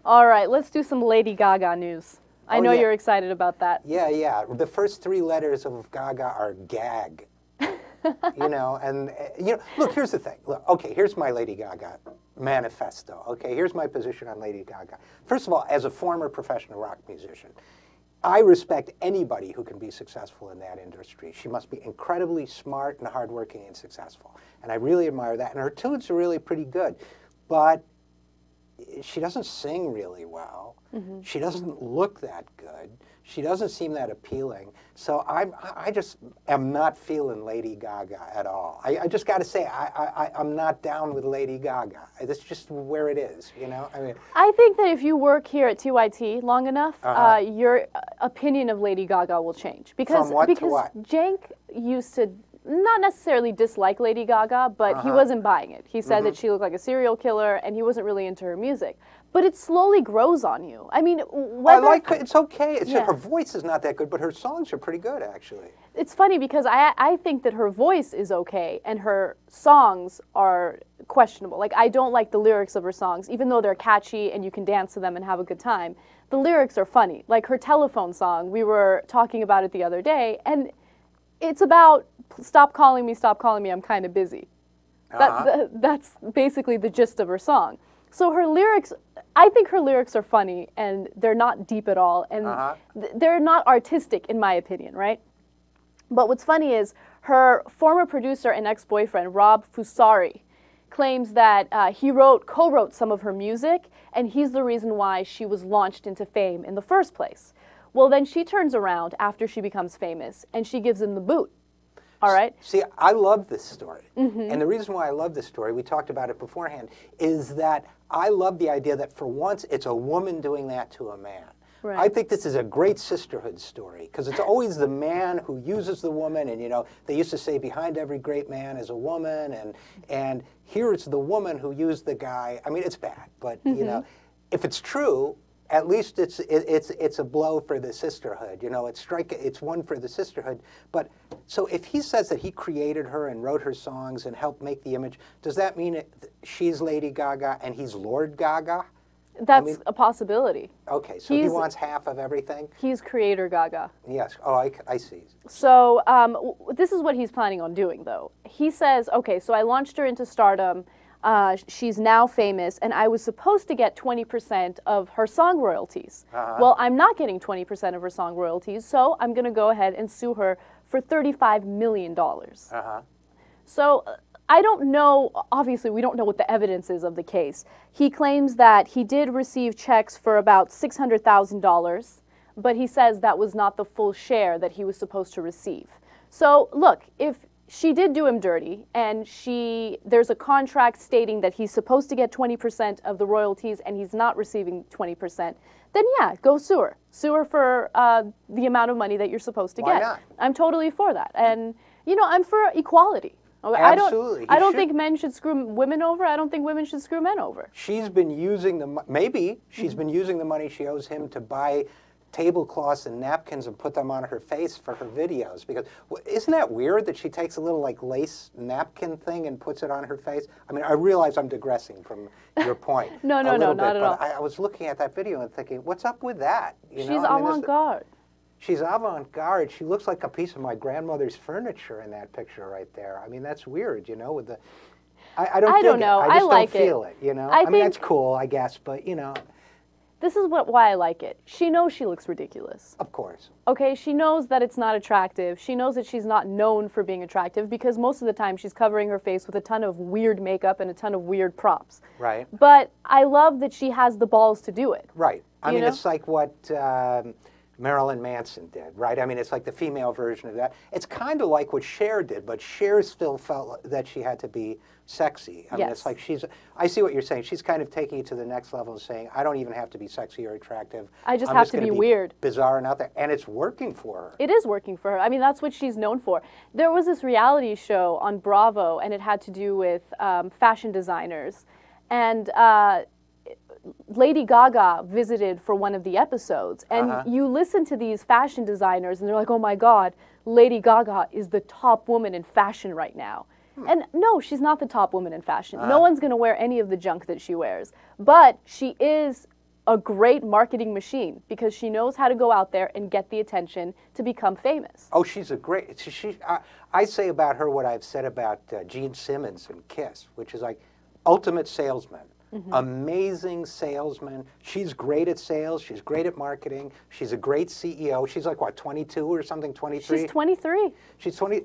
All right, let's do some Lady Gaga news. I know yeah. you're excited about that. Yeah, yeah. The first three letters of Gaga are gag. Look, here's the thing. Look, okay, here's my Lady Gaga manifesto. Okay, here's my position on Lady Gaga. First of all, as a former professional rock musician, I respect anybody who can be successful in that industry. She must be incredibly smart and hardworking and successful. And I really admire that. And her tunes are really pretty good. But she doesn't sing really well. Mm-hmm. She doesn't look that good. She doesn't seem that appealing. So I just am not feeling Lady Gaga at all. I just got to say, I'm not down with Lady Gaga. That's just where it is, you know? I mean, I think that if you work here at TYT long enough, your opinion of Lady Gaga will change. Because, from what because to what? Cenk used to not necessarily dislike Lady Gaga, but he wasn't buying it. He said that she looked like a serial killer, and he wasn't really into her music. But it slowly grows on you. I mean, whether... I like her. It's okay. It's just, her voice is not that good, but her songs are pretty good, actually. It's funny because I think that her voice is okay, and her songs are questionable. Like, I don't like the lyrics of her songs, even though they're catchy and you can dance to them and have a good time. The lyrics are funny. Like her telephone song, we were talking about it the other day, and it's about, stop calling me, I'm kind of busy. That's basically the gist of her song. So her lyrics, I think her lyrics are funny, and they're not deep at all, and they're not artistic, in my opinion, right? But what's funny is her former producer and ex-boyfriend, Rob Fusari, claims that he co-wrote some of her music, and he's the reason why she was launched into fame in the first place. Well, then she turns around after she becomes famous, and she gives him the boot. All right? See, I love this story. And the reason why I love this story, we talked about it beforehand, is that I love the idea that for once it's a woman doing that to a man. Right. I think this is a great sisterhood story, because it's always the man who uses the woman, and, you know, they used to say behind every great man is a woman, and here it's the woman who used the guy. I mean, it's bad, but, you know, if it's true, at least it's a blow for the sisterhood. You know, it's one for the sisterhood. But so if he says that he created her and wrote her songs and helped make the image, does that mean she's Lady Gaga and he's Lord Gaga? That's a possibility. Okay, so he wants half of everything? He's creator Gaga. Yes. Oh, I see. So this is what he's planning on doing, though. He says, okay, so I launched her into stardom. She's now famous, and I was supposed to get 20% of her song royalties. Well, I'm not getting 20% of her song royalties, so I'm going to go ahead and sue her for $35 million. So I don't know, obviously we don't know what the evidence is of the case. He claims that he did receive checks for about $600,000, but he says that was not the full share that he was supposed to receive. So look, if she did do him dirty, and there's a contract stating that he's supposed to get 20% of the royalties and he's not receiving 20%, then yeah, go sue her. Sue her for the amount of money that you're supposed to get. Why not? I'm totally for that. And, you know, I'm for equality. Absolutely. I don't think men should screw women over. I don't think women should screw men over. She's been using been using the money she owes him to buy tablecloths and napkins and put them on her face for her videos. Because isn't that weird that she takes a little like lace napkin thing and puts it on her face? I mean, I realize I'm digressing from your point. No, not at all. I was looking at that video and thinking, what's up with that? She's avant-garde. She's avant-garde. She looks like a piece of my grandmother's furniture in that picture right there. I mean, that's weird, you know, with the... I don't know. I like don't feel it, you know? I mean, that's cool, I guess, but, you know... This is why I like it. She knows she looks ridiculous. Of course. Okay, she knows that it's not attractive. She knows that she's not known for being attractive because most of the time she's covering her face with a ton of weird makeup and a ton of weird props. Right. But I love that she has the balls to do it. Right. I mean, it's like what Marilyn Manson did, right? I mean, it's like the female version of that. It's kind of like what Cher did, but Cher still felt that she had to be sexy. I mean, it's like I see what you're saying. She's kind of taking it to the next level and saying, I don't even have to be sexy or attractive. I just have to be weird. Bizarre and out there. And it's working for her. It is working for her. I mean, that's what she's known for. There was this reality show on Bravo, and it had to do with fashion designers. And Lady Gaga visited for one of the episodes, and you listen to these fashion designers, and they're like, oh my God, Lady Gaga is the top woman in fashion right now. And no, she's not the top woman in fashion. No one's going to wear any of the junk that she wears. But she is a great marketing machine because she knows how to go out there and get the attention to become famous. Oh, she's a great. I say about her what I've said about Gene Simmons and Kiss, which is like ultimate salesman. Amazing salesman. She's great at sales. She's great at marketing. She's a great CEO. She's like, what, 22 or something, 23? She's 23. She's 20.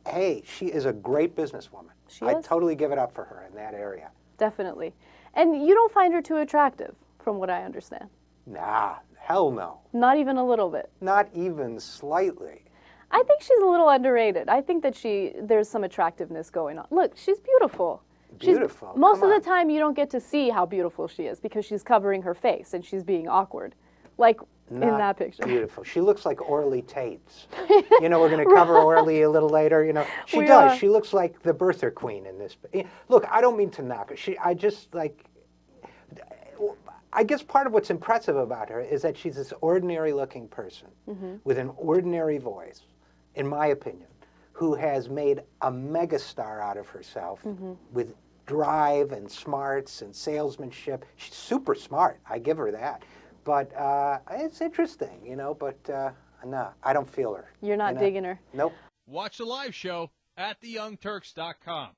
Hey, she is a great businesswoman. I totally give it up for her in that area. Definitely. And you don't find her too attractive, from what I understand. Nah, hell no. Not even a little bit. Not even slightly. I think she's a little underrated. I think that there's some attractiveness going on. Look, she's beautiful. Beautiful. Most of the time, you don't get to see how beautiful she is because she's covering her face and she's being awkward, like in that picture. Beautiful. She looks like Orly Tates. You know, we're going to cover Orly a little later. You know, she does. She looks like the birther queen in this. Look, I don't mean to knock her. I just like. I guess part of what's impressive about her is that she's this ordinary-looking person with an ordinary voice, in my opinion, who has made a megastar out of herself with drive and smarts and salesmanship. She's super smart. I give her that. But it's interesting, you know, but no, I don't feel her. You're not digging her? Nope. Watch the live show at theyoungturks.com.